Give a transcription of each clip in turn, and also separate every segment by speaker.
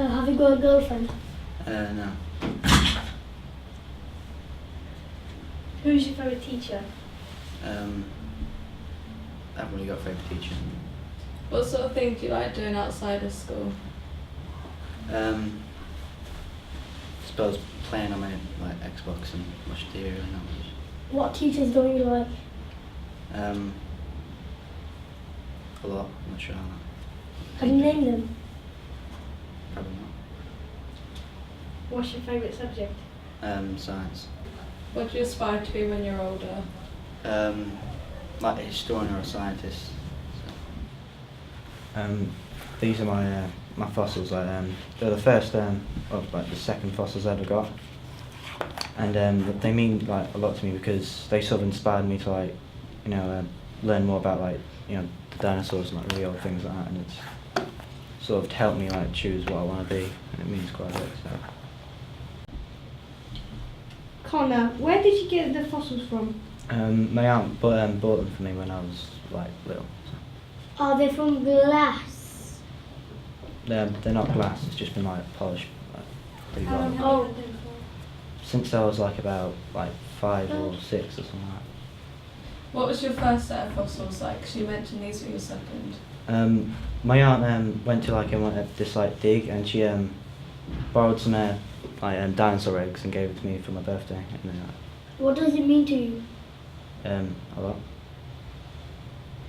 Speaker 1: Have you got a girlfriend?
Speaker 2: No.
Speaker 3: Who's your favourite teacher?
Speaker 2: I haven't really got a favourite teacher.
Speaker 4: What sort of thing do you like doing outside of school?
Speaker 2: I suppose playing on my Xbox and watching TV and that.
Speaker 1: What teachers don't you like?
Speaker 2: A lot. I'm not sure how that.
Speaker 1: Can you name them?
Speaker 2: Probably not.
Speaker 3: What's your favourite subject?
Speaker 2: Science.
Speaker 4: What do you aspire to be when you're older?
Speaker 2: Like a historian or a scientist.
Speaker 5: These are my fossils. They're the first, the second fossils I ever got, and they mean like a lot to me because they sort of inspired me to learn more about the dinosaurs and really old things like that, and it's sort of helped me choose what I want to be, and it means quite a bit. So.
Speaker 3: Connor, where did you get the fossils from?
Speaker 5: My aunt bought them for me when I was little. So.
Speaker 1: Are they from glass?
Speaker 5: They're not glass. It's just been polished pretty
Speaker 3: How long
Speaker 5: well.
Speaker 3: have you had them for?
Speaker 5: Since I was about 5 or 6 or something like that.
Speaker 4: What was your first set of fossils like? Because you mentioned these were your second.
Speaker 5: My aunt went to this dig, and she borrowed some dinosaur eggs and gave it to me for my birthday. And
Speaker 1: What does it mean to you?
Speaker 5: a lot.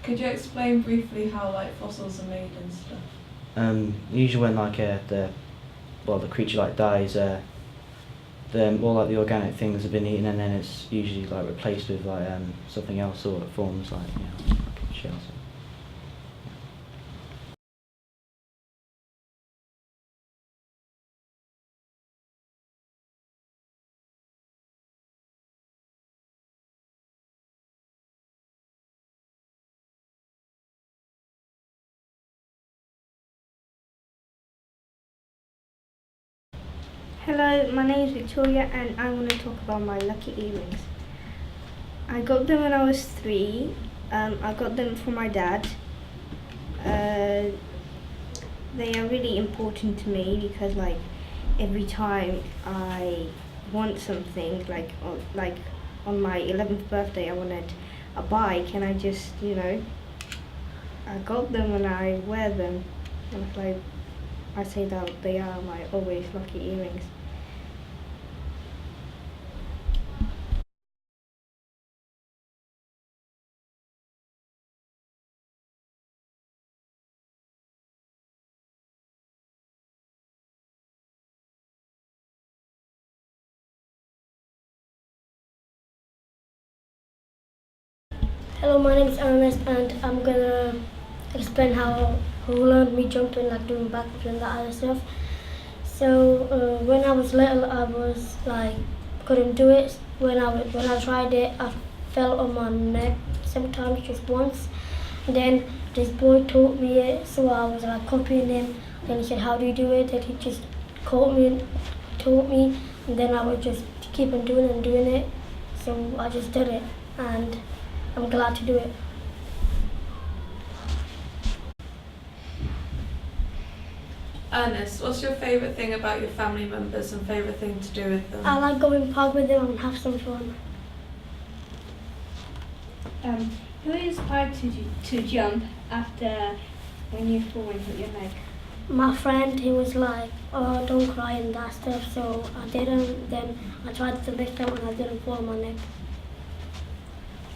Speaker 4: Could you explain briefly how fossils are made and stuff?
Speaker 5: Usually when the creature dies, all the organic things have been eaten, and then it's usually replaced with something else, or it forms shells.
Speaker 3: Hello, my name is Victoria and I want to talk about my lucky earrings. I got them when I was 3. I got them from my dad. They are really important to me because every time I want something, on my 11th birthday I wanted a bike, and I just, I got them when I wear them. And I say that they are my always lucky earrings.
Speaker 1: Hello, my name is Ernest, and I'm gonna explain who learned me jumping, doing backflips and that other stuff. So when I was little, I was couldn't do it. When I tried it, I fell on my neck sometimes, just once. And then this boy taught me it, so I was copying him. Then he said, "How do you do it?" Then he just taught me, and then I would just keep on doing it. So I just did it, and I'm glad to do it.
Speaker 4: Ernest, what's your favourite thing about your family members and favourite thing to do with them?
Speaker 1: I like going park with them and have some fun.
Speaker 3: Who inspired to jump after when you fall and hit your leg?
Speaker 1: My friend, he was like, "Oh, don't cry," and that stuff, so I didn't. Then I tried the next time and I didn't fall on my neck.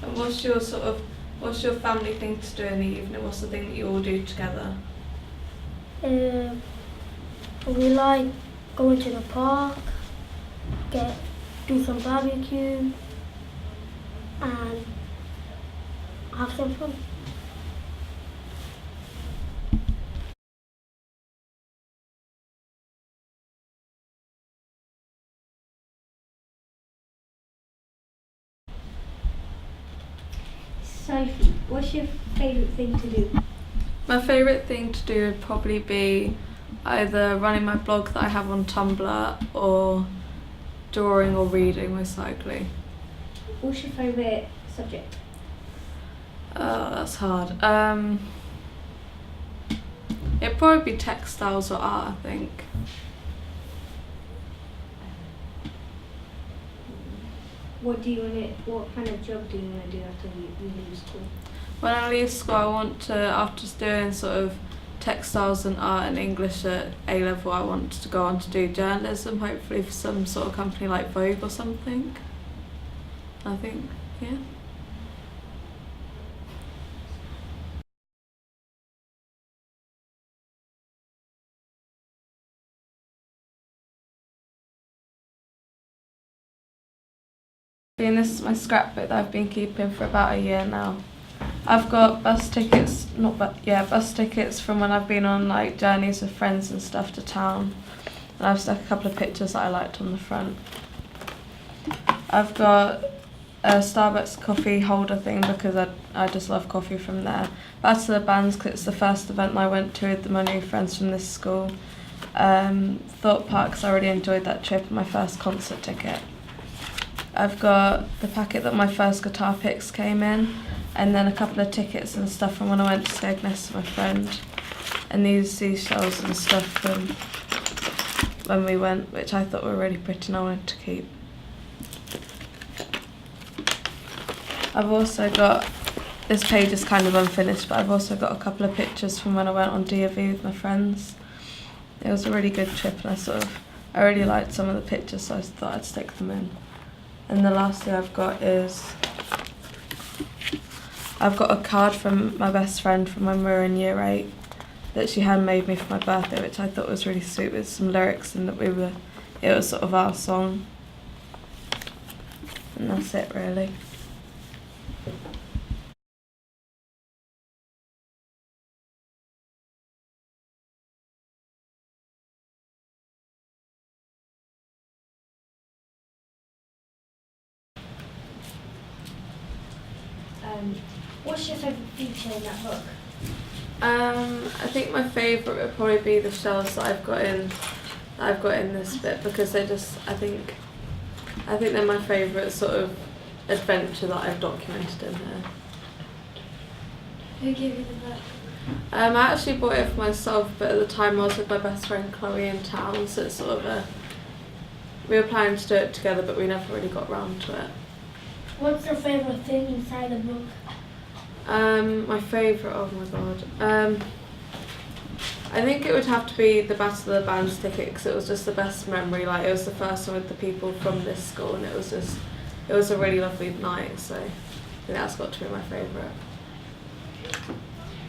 Speaker 4: And what's your family thing to do in the evening? What's the thing that you all do together?
Speaker 1: We like going to the park, do some barbecue, and have some fun.
Speaker 3: Sophie, what's your favourite thing to do?
Speaker 4: My favourite thing to do would probably be either running my blog that I have on Tumblr, or drawing or reading, most likely.
Speaker 3: What's your favourite subject?
Speaker 4: That's hard. It'd probably be textiles or art, I think.
Speaker 3: What kind of job do you want to do after you leave school?
Speaker 4: When I leave school, I want to, after doing sort of textiles and art and English at A level, I want to go on to do journalism, hopefully for some sort of company like Vogue or something. I think, yeah. And this is my scrapbook that I've been keeping for about a year now. I've got bus tickets from when I've been on like journeys with friends and stuff to town. And I've stuck a couple of pictures that I liked on the front. I've got a Starbucks coffee holder thing because I just love coffee from there. Back to the bands because it's the first event I went to with my new friends from this school. Thought Park because I really enjoyed that trip and my first concert ticket. I've got the packet that my first guitar picks came in, and then a couple of tickets and stuff from when I went to Skegness with my friend, and these seashells and stuff from when we went, which I thought were really pretty and I wanted to keep. I've also got, this page is kind of unfinished, but I've also got a couple of pictures from when I went on D.A.V. with my friends. It was a really good trip and I really liked some of the pictures, so I thought I'd stick them in. And the last thing I've got is, I've got a card from my best friend from when we were in year 8 that she handmade me for my birthday, which I thought was really sweet with some lyrics and that it was sort of our song. And that's it really.
Speaker 1: What's your favourite feature in that book?
Speaker 4: I think my favourite would probably be the shells that I've got in this bit because they just I think they're my favourite sort of adventure that I've documented in here.
Speaker 1: Who gave you the book?
Speaker 4: I actually bought it for myself, but at the time I was with my best friend Chloe in town, so it's sort of we were planning to do it together, but we never really got round to it.
Speaker 1: What's your favourite thing inside the book?
Speaker 4: My favourite, oh my god. I think it would have to be the Battle of the Bands ticket because it was just the best memory. Like it was the first one with the people from this school, and it was a really lovely night. So I think that's got to be my favourite.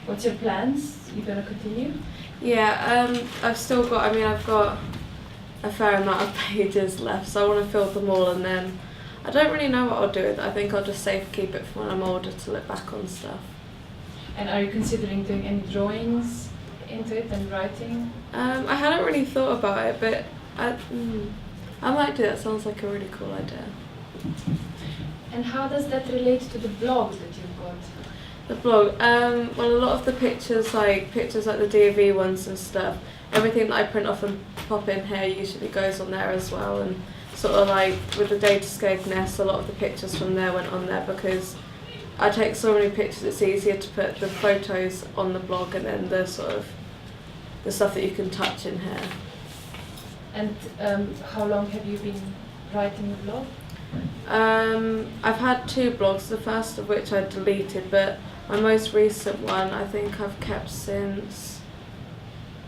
Speaker 6: What's your plans? You gonna continue?
Speaker 4: Yeah, I've got a fair amount of pages left, so I want to fill them all, and then I don't really know what I'll do with it. I think I'll just keep it for when I'm older to look back on stuff.
Speaker 6: And are you considering doing any drawings into it and writing?
Speaker 4: I hadn't really thought about it, but I might do that. Sounds like a really cool idea.
Speaker 6: And how does that relate to the blog that you've got?
Speaker 4: The blog, well, a lot of the pictures like the D.A.V. ones and stuff, everything that I print off and pop in here usually goes on there as well, and sort of like with the day to Skegness, a lot of the pictures from there went on there because I take so many pictures, it's easier to put the photos on the blog and then the sort of the stuff that you can touch in here.
Speaker 6: And how long have you been writing the blog?
Speaker 4: I've had 2 blogs, the first of which I deleted, but my most recent one I think I've kept since,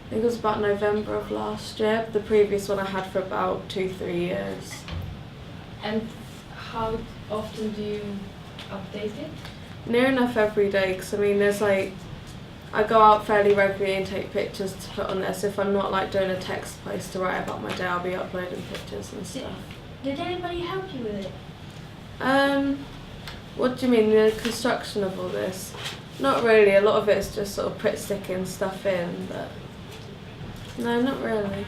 Speaker 4: I think it was about November of last year. The previous one I had for about 2-3 years.
Speaker 6: And how often do you update it?
Speaker 4: Near enough every day, because I mean there's like, I go out fairly regularly and take pictures to put on there, so if I'm not like doing a text post to write about my day, I'll be uploading pictures and stuff.
Speaker 1: Did anybody help you with it?
Speaker 4: What do you mean, the construction of all this? Not really, a lot of it is just sort of sticking stuff in, but no, not really.